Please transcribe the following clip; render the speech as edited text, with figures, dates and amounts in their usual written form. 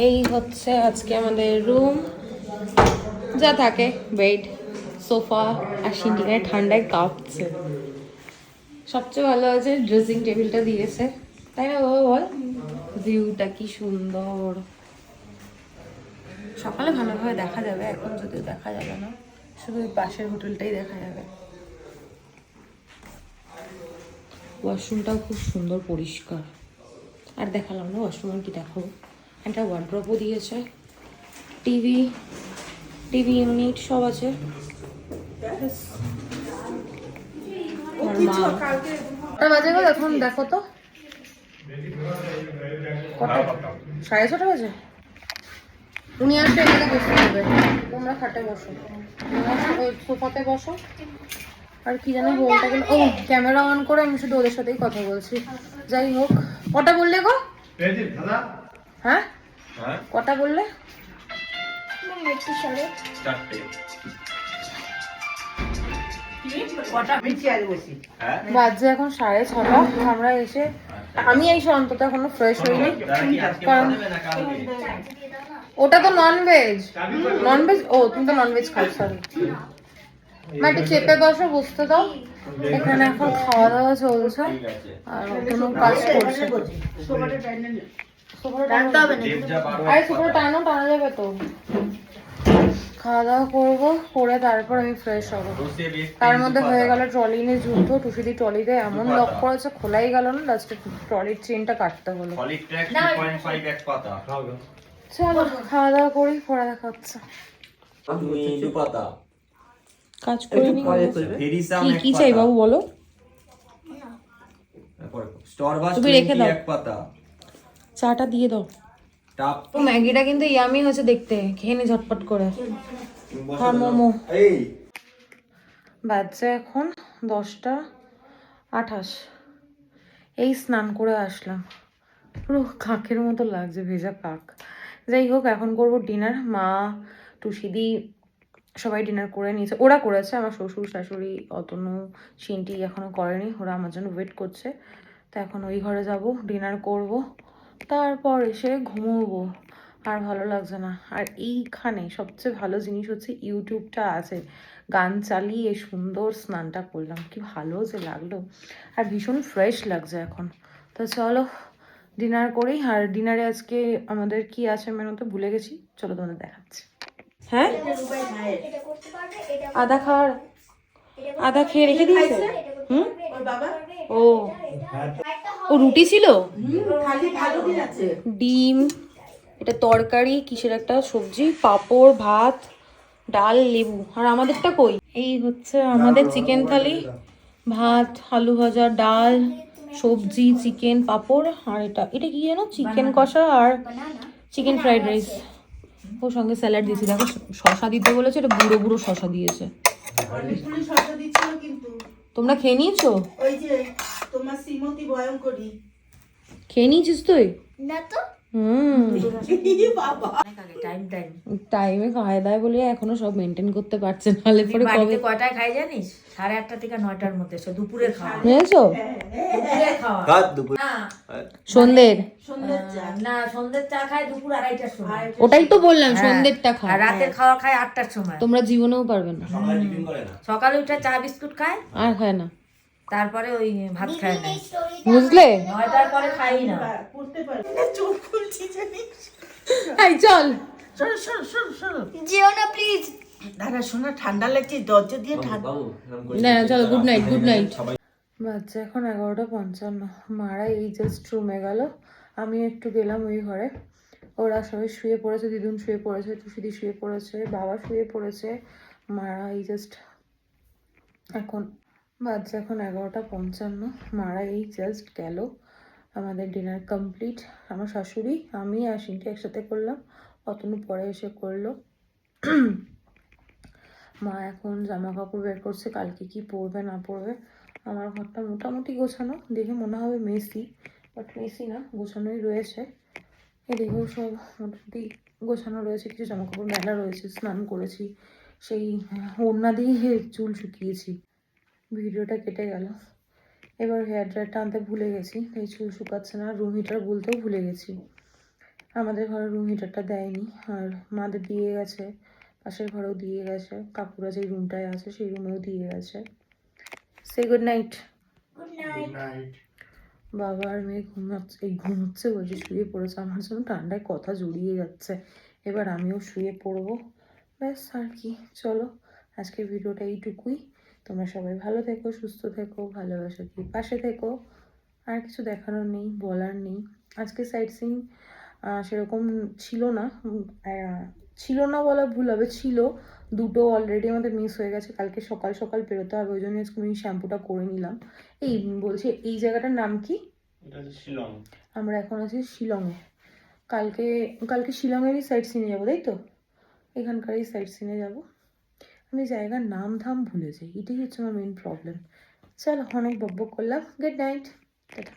এই হচ্ছে আজকে আমাদের রুম, যা থাকে বেড, সোফা আর সিন্ডিকের ঠান্ডায় কাঁপছে। সবচেয়ে ভালো আছে ড্রেসিং টেবিলটা দিয়েছে, তাই না বাবা বল? ভিউটা কি সুন্দর, সকালে ভালোভাবে দেখা যাবে, এখন যদিও দেখা যাবে না, শুধু ওই পাশের হোটেলটাই দেখা যাবে। ওয়াশরুমটাও খুব সুন্দর পরিষ্কার। আর দেখালাম না ওয়াশরুম, কি দেখো, একটা ওয়ার্ড্রপও দিয়েছে, টিভি ইউনিট সব আছে। কটা বাজে গো এখন দেখো তো, কটা? 6:30 বাজে। উনি আসলে এখানে বসতে হবে, তোমরা খাটে বসো, ওই সোফাতে বসো। আর কি জানো বলতে গেলে, ও ক্যামেরা অন করে আমি শুধু ওদের সাথেই কথা বলছি। যাই হোক, কটা বললে গো? হ্যাঁ কটা বললে? বাজে এখন 6:30। আমরা এসে, আমি এসে অন্তত এখনো ফ্রেশ হইনি, কারণ ওটা তো ননভেজ। ও তুমি তো ননভেজ খাও, সরি। একটু চেপে বসো, বুঝতে দাও। এখানে এখন খাওয়া দাওয়া চলছে আর কোনো কাজ করছে। আরে সুপার টানো, টানা যাবে তো। খাওয়া দাওয়া করবো, করে তারপর আমি ফ্রেশ হবো। তার মধ্যে হয়ে গেল ট্রলি নিয়ে যুদ্ধ। টুসিদি ট্রলিতে এমন লক করেছে, খোলাই গেল না, লাস্টে ট্রলির চেনটা কাটতে হলো। চলো খাওয়া দাওয়া করি, পরে দেখা হচ্ছে। কাজ করে নি, কি চাই বাবু বলো? তুমি রেখে দাও, চাটা দিয়ে দাও। তো ম্যাগিটা কিন্তু ইয়ামি হয়েছে দেখতে, খেয়ে নি ঝটপট করে। আর মোমো। বাজছে এখন 10:28। এই স্নান করে আসলাম, পুরো কাকের মতো লাগছে, ভেজা কাক। যাই হোক, এখন করবো ডিনার। মা, টুসিদি সবাই ডিনার করে নিয়েছে, ওরা করেছে। আমার শ্বশুর শাশুড়ি, অতনু, সিনটি এখনো করেনি, ওরা আমার জন্য ওয়েট করছে। তো এখন ওই ঘরে যাব, ডিনার করব, তারপর এসে ঘুমোবো। আর ভালো লাগছে না। আর এইখানে সবচেয়ে ভালো জিনিস হচ্ছে ইউটিউবটা আছে, গান চালিয়ে সুন্দর স্নানটা করলাম, কি ভালো যে লাগলো। আর ভীষণ ফ্রেশ লাগছে এখন। তো চলো ডিনার করি। আর ডিনারে আজকে আমাদের কি আছে মেনুতে ভুলে গেছি, চলো তোমাদের দেখাচ্ছি। হ্যাঁ, আদা খেয়ে রেখে দিয়েছে। ও ও রুটি ছিল, ডিম, এটা তরকারি, কিসের একটা সবজি, পাঁপড়, ভাত, ডাল, লেবু। আর আমাদেরটা কই? এই হচ্ছে আমাদের চিকেন থালি, ভাত, আলু ভাজা, ডাল, সবজি, চিকেন, পাঁপড়। আর এটা কি যেন, চিকেন কষা আর চিকেন ফ্রাইড রাইস। ওর সঙ্গে স্যালাড দিয়েছি। দেখো শশা দিতে বলেছে, এটা বুড়ো বুড়ো শশা দিয়েছে। তোমরা খেয়ে নিয়েছো? ওই যে তোমার শ্রীমতী ভয়ঙ্করী খেয়ে নিয়েছিস তুই? না তো। টাইমে খাওয়া দাওয়া বলে এখনো সব মেনটেন করতে পারছে, নাহলে পরে কবে। কয়টায় খাই জানিস? 8:30 থেকে 9টার মধ্যে, দুপুরে খাওয়া। বুঝেছো? সন্ধ্যের না, সন্ধ্যের চা খাই দুপুর 2:30টার সময়। ওটাই তো বললাম, সন্ধ্যেরটা খায়। আর রাতের খাওয়া খাই 8টার সময়। তোমরা জীবনেও পারবে না। সকালে উঠে চা বিস্কুট খায়, আর খায় না, তারপরে ওই ভাত খায় না। বুঝলে? 9টার পরে খাই না। চোখ খুলছি জানিস। এই চল, যেও না প্লিজ। দাদা শোনা, ঠান্ডা লাগছে, দরজা দিয়ে ঠান্ডা। না চলো, গুড নাইট, গুড নাইট। বাচ্চা এখন 11:55। মারা এই জাস্ট রুমে গেল, আমি একটু গেলাম ওই ঘরে। ওরা সবাই শুয়ে পড়েছে, দিদুন শুয়ে পড়েছে, টুসিদি শুয়ে পড়েছে, বাবা শুয়ে পড়েছে। মারা এই জাস্ট এখন, বাচ্চা এখন 11:55। মারা এই জাস্ট গেল। আমাদের ডিনার কমপ্লিট। আমার শাশুড়ি, আমি আর সিনটি একসাথে করলাম, অতনু পরে এসে করলো। মা এখন জামা কাপড় বের করছে, কালকে কি পরবে না পরবে। আমার ঘরটা মোটামুটি গোছানো, দেখে মনে হবে মেসি, বাট মেসি না, গোছানোই রয়েছে। এদিকেও সব মোটামুটি গোছানো রয়েছে, কিছু জামা কাপড় মেলা রয়েছে। স্নান করেছি, সেই ওড়না দিয়ে চুল শুকিয়েছি, ভিডিওটা কেটে গেল। এবার হেয়ার ড্রায়ারটা আনতে ভুলে গেছি, তাই চুল শুকাচ্ছে না। রুম হিটার বলতেও ভুলে গেছি। আমাদের ঘরে রুম হিটারটা দেয়নি, আর মাদের দিয়ে গেছে, পাশের ঘরেও দিয়ে গেছে, কাকুরা যেই রুমটায় আছে সেই রুমেও দিয়ে গেছে। সে গুড নাইট। Good night. বাবা আর মেয়ে ঘুমাচ্ছে, এই ঘুমোচ্ছে বলছে, শুয়ে পড়েছে। আমার জন্য ঠান্ডায় কথা জড়িয়ে যাচ্ছে। এবার আমিও শুয়ে পড়বো, ব্যাস আর কি। চলো আজকের ভিডিওটা এইটুকুই। তোমরা সবাই ভালো থেকো, সুস্থ থেকো, ভালোবাসা দিয়ে পাশে থেকো। আর কিছু দেখানোর নেই, বলার নেই। আজকে সাইট সিইং সেরকম ছিল না, ছিল না বলা ভুল হবে, ছিল দুটো অলরেডি আমাদের মিস হয়ে গেছে। কালকে সকাল সকাল বেরোতে হবে, ওই জন্য আজকে আমি শ্যাম্পুটা করে নিলাম। এই বলছি, এই জায়গাটার নাম কি? এটা হচ্ছে শিলং। আমরা এখন আছি শিলংয়ে। কালকে কালকে শিলংয়েরই সাইট সিনে যাবো, তাই তো? এখানকারই সাইট সিনে যাবো। আমি জায়গার নাম ধাম ভুলে যাই, এটাই হচ্ছে আমার মেন প্রবলেম। চলো, অনেক বকবক করলাম। Good night, tata.